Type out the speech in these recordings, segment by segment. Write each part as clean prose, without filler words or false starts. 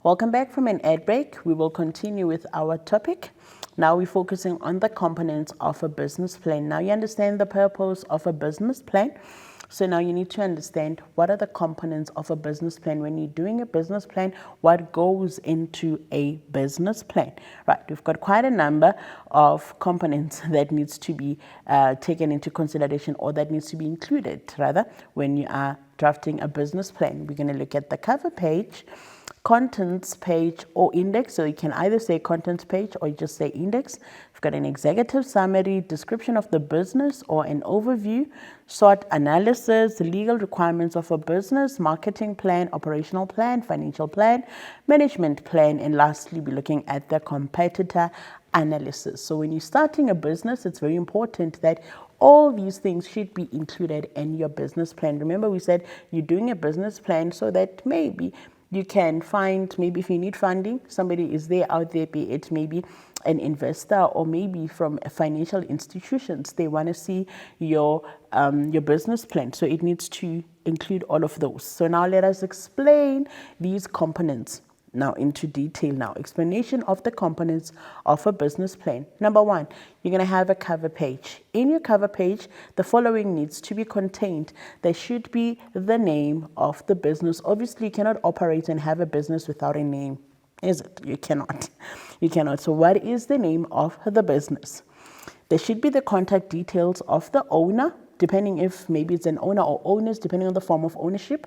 Welcome back from an ad break. We will continue with our topic. Now we're focusing on the components of a business plan. Now you understand the purpose of a business plan. So now you need to understand what are the components of a business plan. When you're doing a business plan, what goes into a business plan? Right, we've got quite a number of components that needs to be taken into consideration, or that needs to be included rather when you are drafting a business plan. We're going to look at the cover page, contents page, or index. So you can either say contents page or you just say index. We've got an executive summary, description of the business or an overview, SWOT analysis, legal requirements of a business, marketing plan, operational plan, financial plan, management plan, and lastly, we're looking at the competitor analysis. So when you're starting a business, it's very important that all these things should be included in your business plan. Remember, we said you're doing a business plan so that maybe you can find, maybe if you need funding, somebody is there out there, be it maybe an investor or maybe from financial institutions. They want to see your business plan. So it needs to include all of those. So now let us explain these components now into detail now. Explanation of the components of a business plan. Number one, you're going to have a cover page. In your cover page, the following needs to be contained. There should be the name of the business. Obviously, you cannot operate and have a business without a name, is it? You cannot. You cannot. So what is the name of the business? There should be the contact details of the owner, depending if maybe it's an owner or owners, depending on the form of ownership,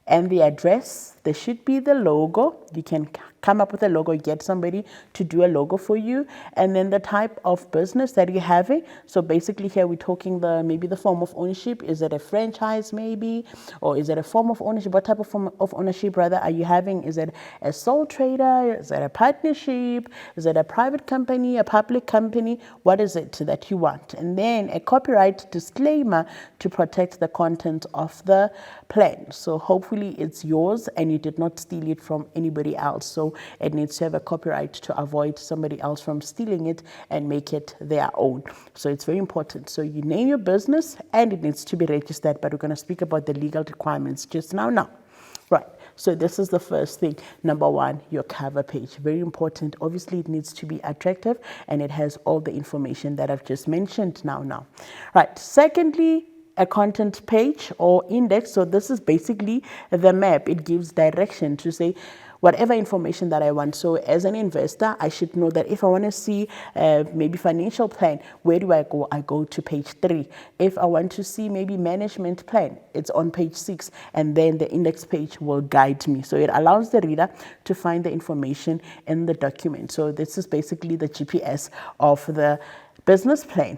and the address. There should be the logo. You can come up with a logo, get somebody to do a logo for you, and then the type of business that you're having. So basically here we're talking maybe the form of ownership. Is it a franchise maybe, or is it a form of ownership? What type of form of ownership rather are you having? Is it a sole trader? Is it a partnership? Is it a private company, a public company? What is it that you want? And then a copyright disclaimer to protect the content of the plan. So hopefully it's yours and you did not steal it from anybody else. So it needs to have a copyright to avoid somebody else from stealing it and make it their own. So it's very important. So you name your business and it needs to be registered, but we're going to speak about the legal requirements just now. Right. So this is the first thing. Number one, your cover page. Very important. Obviously, it needs to be attractive and it has all the information that I've just mentioned now. Right. Secondly, a content page or index. So this is basically the map. It gives direction to say whatever information that I want. So as an investor, I should know that if I want to see maybe financial plan, where do I go? I go to page 3. If I want to see maybe management plan, it's on page 6, and then the index page will guide me. So it allows the reader to find the information in the document. So this is basically the GPS of the business plan.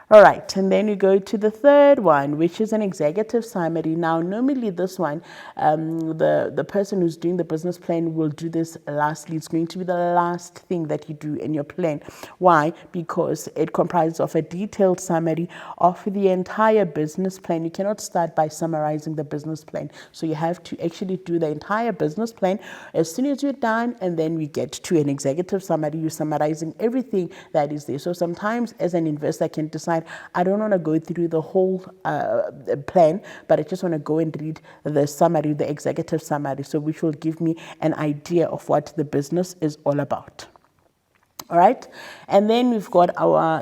All right, and then you go to the third one, which is an executive summary. Now, normally this one, the person who's doing the business plan will do this lastly. It's going to be the last thing that you do in your plan. Why? Because it comprises of a detailed summary of the entire business plan. You cannot start by summarizing the business plan. So you have to actually do the entire business plan as soon as you're done, and then we get to an executive summary. You're summarizing everything that is there. So sometimes as an investor can decide, I don't want to go through the whole plan, but I just want to go and read the summary, the executive summary, so which will give me an idea of what the business is all about. All right, and then we've got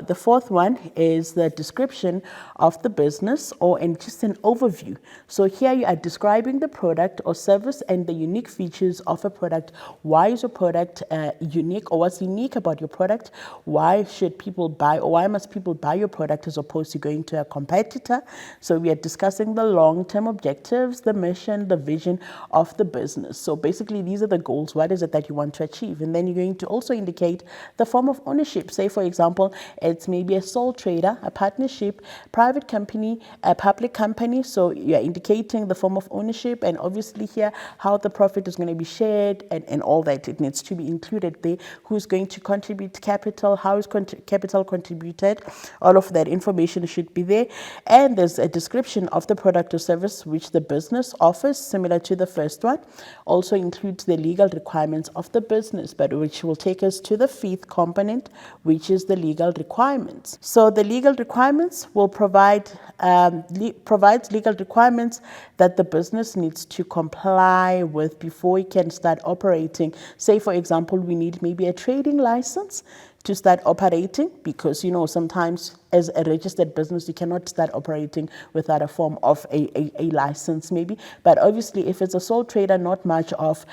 the fourth one is the description of the business, or in just an overview. So here you are describing the product or service and the unique features of a product. Why is your product unique, or what's unique about your product? Why should people buy, or why must people buy your product as opposed to going to a competitor? So we are discussing the long-term objectives, the mission, the vision of the business. So basically these are the goals. What is it that you want to achieve? And then you're going to also indicate the form of ownership. Say, for example, it's maybe a sole trader, a partnership, private company, a public company. So you're indicating the form of ownership, and obviously here how the profit is going to be shared and all that. It needs to be included there. Who's going to contribute capital? How is capital contributed? All of that information should be there. And there's a description of the product or service which the business offers, similar to the first one. Also includes the legal requirements of the business, but which will take us to the fifth fifth component, which is the legal requirements. So the legal requirements will provides legal requirements that the business needs to comply with before it can start operating. Say, for example, we need maybe a trading license to start operating, because sometimes as a registered business you cannot start operating without a form of a license maybe. But obviously if it's a sole trader, not much of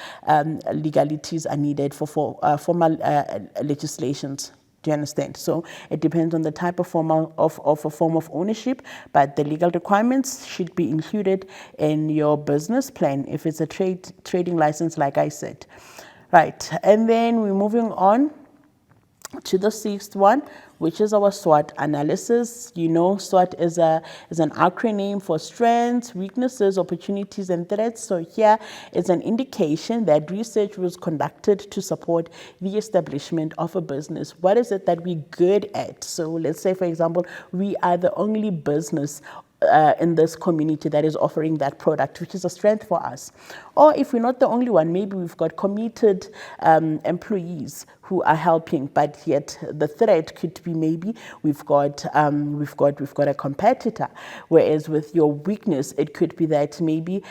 legalities are needed for formal legislations. Do you understand? So it depends on the type of form of ownership, but the legal requirements should be included in your business plan if it's a trading license, like I said. Right, and then we're moving on to the sixth one, which is our SWOT analysis. SWOT is an acronym for strengths, weaknesses, opportunities, and threats. So here is an indication that research was conducted to support the establishment of a business. What is it that we're good at? So let's say, for example, we are the only business in this community that is offering that product, which is a strength for us. Or if we're not the only one, maybe we've got committed employees who are helping, but yet the threat could be maybe we've got a competitor. Whereas with your weakness, it could be that maybe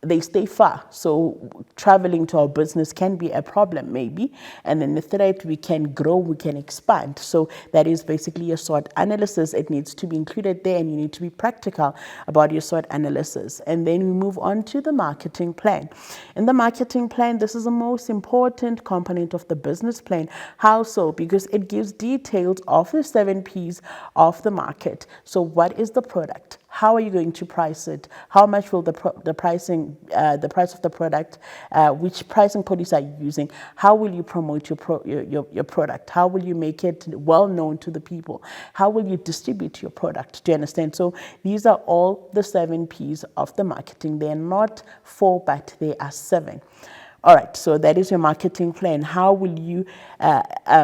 they stay far, so traveling to our business can be a problem maybe. And then the threat, we can grow, we can expand. So that is basically a SWOT analysis. It needs to be included there, and you need to be practical about your SWOT analysis. And then we move on to the marketing plan. In the marketing plan, this is the most important component of the business plan. How so? Because it gives details of the 7 P's of the market. So what is the product? How are you going to price it? How much will the price of the product? Which pricing policy are you using? How will you promote your product? How will you make it well known to the people? How will you distribute your product? Do you understand? So these are all the 7 P's of the marketing. They are not 4, but they are 7. All right, so that is your marketing plan. How will you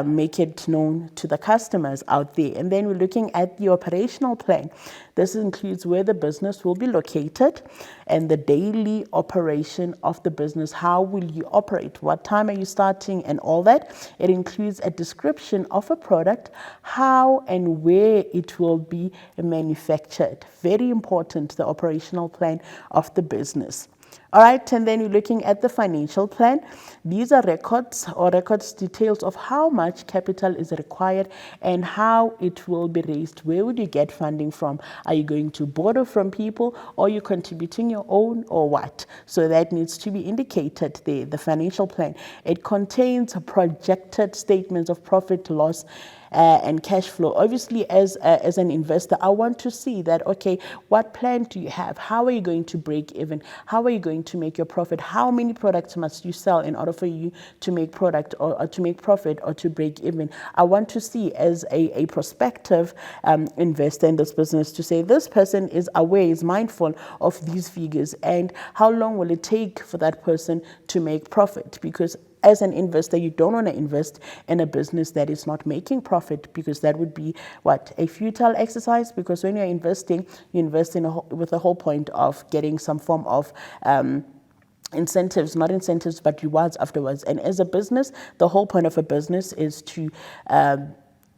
make it known to the customers out there? And then we're looking at the operational plan. This includes where the business will be located and the daily operation of the business. How will you operate? What time are you starting and all that? It includes a description of a product, how and where it will be manufactured. Very important, the operational plan of the business. All right, and then we're looking at the financial plan. These are records details of how much capital is required and how it will be raised. Where would you get funding from? Are you going to borrow from people, or are you contributing your own, or what? So that needs to be indicated there, the financial plan. It contains projected statements of profit, loss, and cash flow. Obviously, as an investor, I want to see that, okay, what plan do you have? How are you going to break even? How are you going to make your profit? How many products must you sell in order for you to make product or to make profit or to break even? I want to see, as a prospective investor in this business, to say this person is aware, is mindful of these figures, and how long will it take for that person to make profit? Because as an investor, you don't want to invest in a business that is not making profit, because that would be a futile exercise. Because when you're investing, you invest with the whole point of getting some form of incentives, not incentives, but rewards afterwards. And as a business, the whole point of a business is to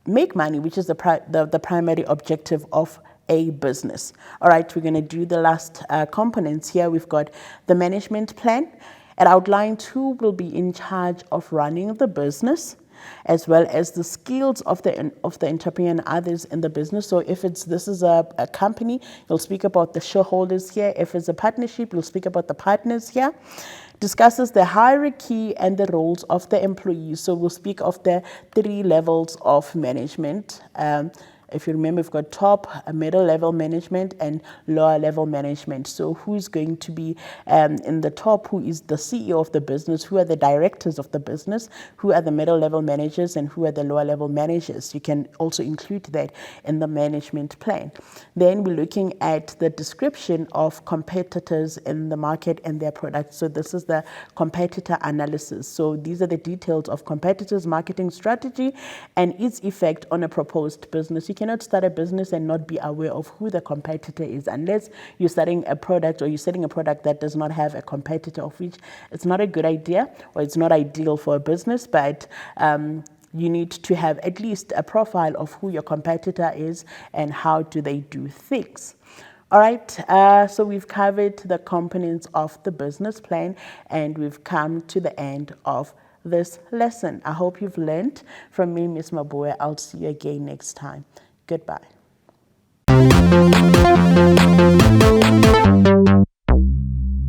make money, which is the primary objective of a business. All right, we're going to do the last components here. We've got the management plan. It outlines who will be in charge of running the business, as well as the skills of the entrepreneur and others in the business. So if this is a company, you'll speak about the shareholders here. If it's a partnership, you'll speak about the partners here. Discusses the hierarchy and the roles of the employees. So we'll speak of the 3 levels of management. If you remember, we've got top, middle level management, and lower level management. So who's going to be in the top? Who is the CEO of the business? Who are the directors of the business? Who are the middle level managers? And who are the lower level managers? You can also include that in the management plan. Then we're looking at the description of competitors in the market and their products. So this is the competitor analysis. So these are the details of competitors' marketing strategy and its effect on a proposed business. You cannot start a business and not be aware of who the competitor is, unless you're starting a product or you're selling a product that does not have a competitor, of which it's not a good idea or it's not ideal for a business, but you need to have at least a profile of who your competitor is and how do they do things. All right, so we've covered the components of the business plan and we've come to the end of this lesson. I hope you've learned from me, Miss Mabue. I'll see you again next time. Goodbye.